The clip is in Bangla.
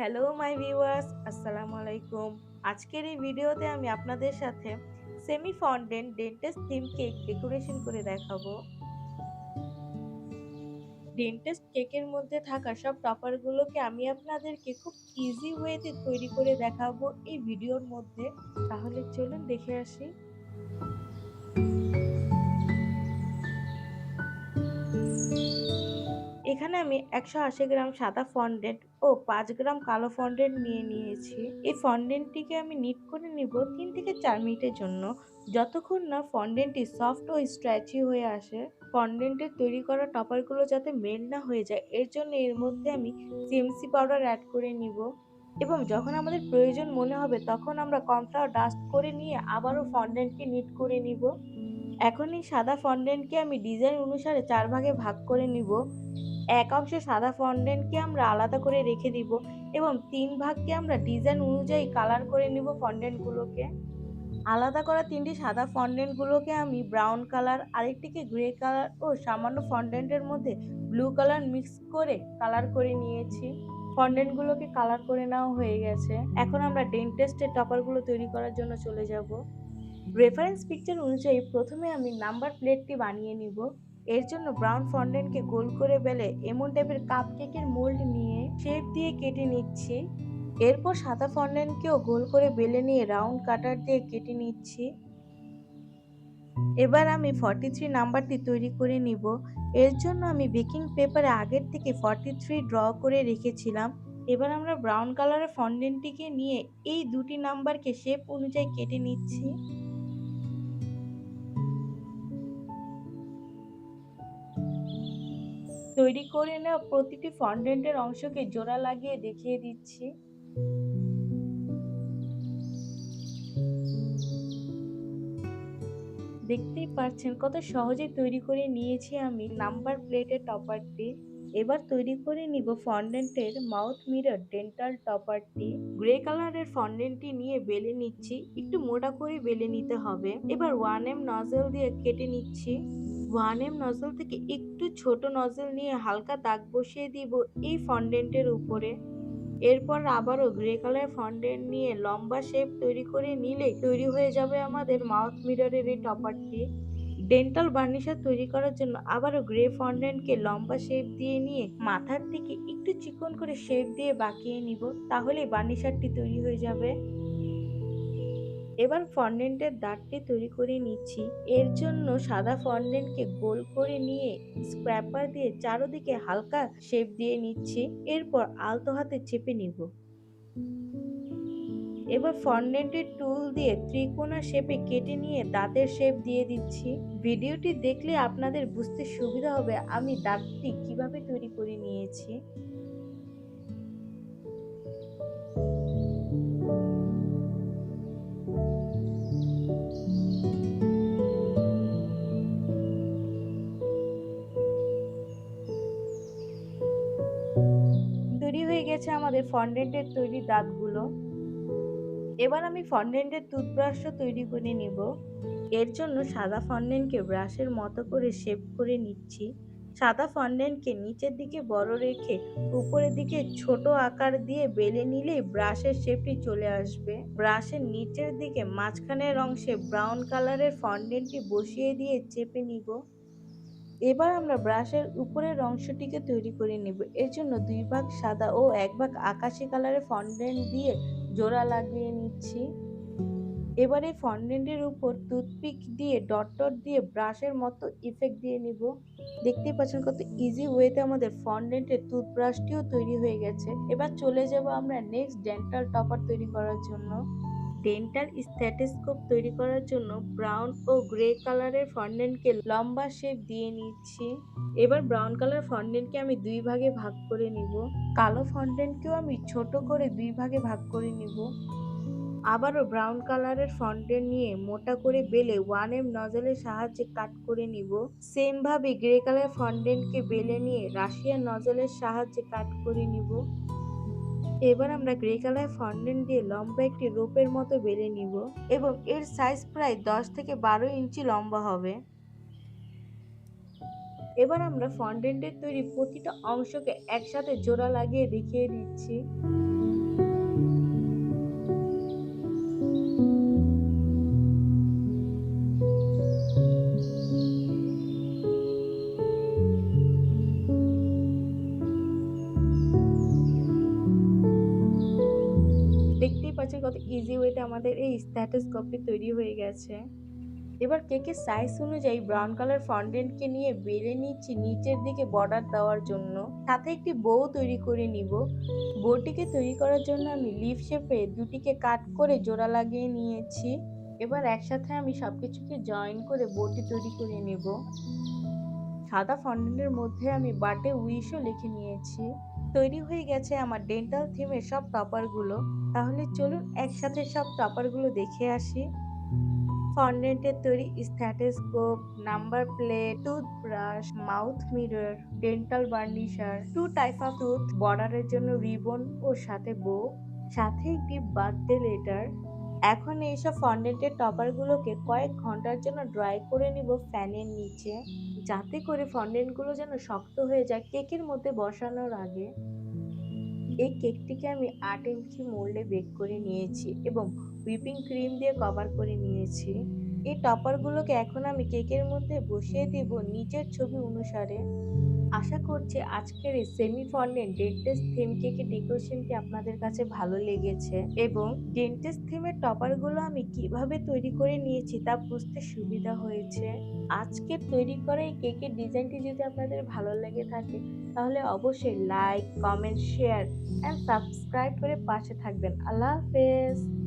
হ্যালো মাই ভিউয়ার্স, আসসালামু আলাইকুম। আজকের এই ভিডিওতে আমি আপনাদের সাথে semi fondant dentist theme cake decoration করে দেখাবো। ডেন্টাস কেকের মধ্যে থাকা সব টপারগুলোকে আমি আপনাদেরকে খুব ইজি ওয়েতে তৈরি করে দেখাবো এই ভিডিওর মধ্যে। তাহলে চলুন দেখে আসি। এখানে আমি 180 গ্রাম সাদা ফন্ডেন্ট ও 5 গ্রাম কালো ফন্ডেন্ট নিয়ে নিয়েছি। এই ফন্ডেন্টটিকে আমি নিট করে নিব 3 থেকে 4 মিনিটের জন্য, যতক্ষণ না ফন্ডেন্টটি সফট ও স্ট্রেচি হয়ে আসে। ফন্ডেন্টের তৈরি করা টপারগুলো যাতে মেল্ট না হয়ে যায়, এর জন্য এর মধ্যে আমি সিএমসি পাউডার অ্যাড করে নিব এবং যখন আমাদের প্রয়োজন মনে হবে তখন আমরা কর্নফ্লাওয়ার ডাস্ট করে নিয়ে আবারও ফন্ডেন্টকে নিট করে নিব। এখন এই সাদা ফন্ডেন্টকে আমি ডিজাইন অনুসারে 4 ভাগে ভাগ করে নিব। এক অংশে সাদা ফন্ডেন্টকে আমরা আলাদা করে রেখে দিব এবং 3 ভাগকে আমরা ডিজাইন অনুযায়ী কালার করে নিব। ফন্ডেন্টগুলোকে আলাদা করা 3টি সাদা ফন্ডেন্টগুলোকে আমি ব্রাউন কালার, আরেকটিকে গ্রে কালার ও সামান্য ফন্ডেন্টের মধ্যে ব্লু কালার মিক্স করে কালার করে নিয়েছি। ফন্ডেন্টগুলোকে কালার করে নেওয়া হয়ে গেছে। এখন আমরা ডেন্টাস্টের টপারগুলো তৈরি করার জন্য চলে যাব। রেফারেন্স পিকচার অনুযায়ী প্রথমে আমি নাম্বার প্লেটটি বানিয়ে নিব। এর জন্য ব্রাউন ফন্ডেন্টকে গোল করে বেলে এমন টাইপের কাপ কেকের মোল্ড নিয়ে শেপ দিয়ে কেটে নিচ্ছি। এরপর সাদা ফন্ডেন্টকেও গোল করে বেলে নিয়ে রাউন্ড কাটার দিয়ে কেটে নিচ্ছি। এবার আমি 43 নাম্বারটি তৈরি করে নিব। এর জন্য আমি বেকিং পেপারে আগের থেকে 43 ড্র করে রেখেছিলাম। এবার আমরা ব্রাউন কালারের ফন্ডেন্টটিকে নিয়ে এই দুটি নাম্বারকে শেপ অনুযায়ী কেটে নিচ্ছি। তৈরি করে নেওয়া প্রতিটি ফন্ডেন্টের অংশকে জোড়া লাগিয়ে দেখিয়ে দিচ্ছি। দেখতেই পাচ্ছেন কত সহজে তৈরি করে নিয়েছি আমি নাম্বার প্লেটের টপারটি। এবার তৈরি করে নিব ফন্ডেন্টের মাউথ মিরর ডেন্টাল টপারটি। গ্রে কালারের ফন্ডেন্টটি নিয়ে বেলে নিচ্ছি, একটু মোটা করে বেলে নিতে হবে। এবার 1M নজল দিয়ে কেটে নিচ্ছি। 1M নজল থেকে একটু ছোট নজল নিয়ে হালকা দাগ বসিয়ে দিব এই ফন্ডেন্টের উপরে। এরপর আবারও গ্রে কালার ফন্ডেন্ট নিয়ে লম্বা শেপ তৈরি করে নিলে তৈরি হয়ে যাবে আমাদের মাউথ মিররের এই টপারটি। ডেন্টাল বার্নিশার তৈরি করার জন্য আবারও গ্রে ফন্ডেন্টকে লম্বা শেপ দিয়ে নিয়ে মাথার দিকে একটু চিকন করে শেপ দিয়ে বাঁকিয়ে নিব, তাহলে বার্নিশারটি তৈরি হয়ে যাবে। এবার ফন্ডেন্টের দাঁতটি তৈরি করে নিচ্ছি। এর জন্য সাদা ফন্ডেন্টকে গোল করে নিয়ে স্ক্র্যাপার দিয়ে চারদিকে হালকা শেপ দিয়ে নিচ্ছি। এরপর আলতো হাতে চেপে নিব। এবার ফন্ডেন্টের টুল দিয়ে ত্রিকোণা শেপে কেটে নিয়ে দাঁতের শেপ দিয়ে দিচ্ছি। ভিডিওটি দেখলে আপনাদের বুঝতে সুবিধা হবে আমি দাঁতটি কিভাবে তৈরি করে নিয়েছি। তৈরি হয়ে গেছে আমাদের ফন্ডেন্টের তৈরি দাঁতগুলো। এবার আমি ফন্ডেন্টের টুথব্রাশও তৈরি করে নিব। এর জন্য সাদা ফন্ডেন্টকে ব্রাশের মতো করে শেপ করে নিচ্ছি। সাদা ফন্ডেন্টকে নিচের দিকে বড় রেখে উপরের দিকে ছোট আকার দিয়ে বেলে নিলেই ব্রাশের শেপটি চলে আসবে। ব্রাশের নিচের দিকে মাঝখানের অংশে ব্রাউন কালারের ফন্ডেন্টটি বসিয়ে দিয়ে চেপে নিব। এবার আমরা ব্রাশের উপরের অংশটিকে তৈরি করে নিব। এর জন্য 2 ভাগ সাদা ও 1 ভাগ আকাশি কালারের ফন্ডেন্ট দিয়ে জোড়া লাগিয়ে নিচ্ছি। এবার এই ফন্ডেন্টের উপর টুথপিক দিয়ে ডট ডট দিয়ে ব্রাশের মতো ইফেক্ট দিয়ে নিব। দেখতেই পাচ্ছেন কত ইজি ওয়েতে আমাদের ফন্ডেন্টের টুথব্রাশটিও তৈরি হয়ে গেছে। এবার চলে যাব আমরা নেক্সট ডেন্টাল টপার তৈরি করার জন্য। ডেন্টাল স্টেথোস্কোপ তৈরি করার জন্য ব্রাউন ও গ্রে কালারের ফন্ডেন্টকে লম্বা শেপ দিয়ে নিচ্ছি। এবার ব্রাউন কালার ফন্ডেন্টকে আমি 2 ভাগে ভাগ করে নিব। কালো ফন্ডেন্টকেও আমি ছোট করে 2 ভাগে ভাগ করে নিব। আবারও ব্রাউন কালারের ফন্ডেন্ট নিয়ে মোটা করে বেলে 1M নজলের সাহায্যে কাট করে নিব। সেম ভাবে গ্রে কালার ফন্ডেন্টকে বেলে নিয়ে রাশিয়ান নজলের সাহায্যে কাট করে নিব। এবার আমরা গ্রে কালার ফন্ডেন্ট দিয়ে লম্বা একটি রোপের মতো বেলে নিব এবং এর সাইজ প্রায় 10 থেকে 12 ইঞ্চি লম্বা হবে। এবার আমরা ফন্ডেন্টের তৈরি প্রতিটা অংশকে একসাথে জোড়া লাগিয়ে দেখিয়ে দিচ্ছি। পাচ্ছেন কত ইজি ওয়েতে আমাদের এই স্ট্যাটাস কপি তৈরি হয়ে গেছে। এবার কেকের সাইজ অনুযায়ী ব্রাউন কালার ফন্ডেন্টকে নিয়ে বেলে নিচ্ছি নিচের দিকে বর্ডার দেওয়ার জন্য। সাথে একটি বো তৈরি করে নিব। বউটিকে তৈরি করার জন্য আমি লিফ শেপে দুটিকে কাট করে জোড়া লাগিয়ে নিয়েছি। এবার একসাথে আমি সবকিছুকে জয়েন করে বউটি তৈরি করে নেব। সাদা ফন্ডেন্টের মধ্যে আমি বার্থডে উইশও লিখে নিয়েছি। তৈরি হয়ে গেছে আমার ডেন্টাল থিমের সব টপারগুলো। তাহলে চলুন একসাথে সব টপারগুলো দেখে আসি। ফন্ডেন্টের তৈরি stethoscope, number plate, toothbrush, mouth mirror, dental burnisher, 2 type of tooth, বর্ডারের জন্য রিবন ও সাথে বো, সাথে একটি বার্থডে লেটার। এখন এইসব ফন্ডেন্টের টপারগুলোকে কয়েক ঘন্টার জন্য ড্রাই করে নিব ফ্যানের নিচে, যাতে করে ফন্ডেন্টগুলো যেন শক্ত হয়ে যায় কেকের মধ্যে বসানোর আগে। এই কেকটিকে আমি 8 ইঞ্চি মোল্ডে বেক করে নিয়েছি এবং হুইপিং ক্রিম দিয়ে কভার করে নিয়েছি। এই টপারগুলোকে এখন আমি কেকের মধ্যে বসিয়ে দিব নিচের ছবি অনুসারে। আশা করছি আজকের এই সেমি ফন্ডেন্ট ডেন্টেস্ট থিম কেকের ডেকোরেশনটি আপনাদের কাছে ভালো লেগেছে এবং ডেন্টেস্ট থিমের টপারগুলো আমি কিভাবে তৈরি করে নিয়েছি তা বুঝতে সুবিধা হয়েছে। আজকের তৈরি করা এই কেকের ডিজাইনটি যদি আপনাদের ভালো লেগে থাকে তাহলে অবশ্যই like, comment, share and subscribe করে পাশে থাকবেন। আল্লাহ হাফেজ।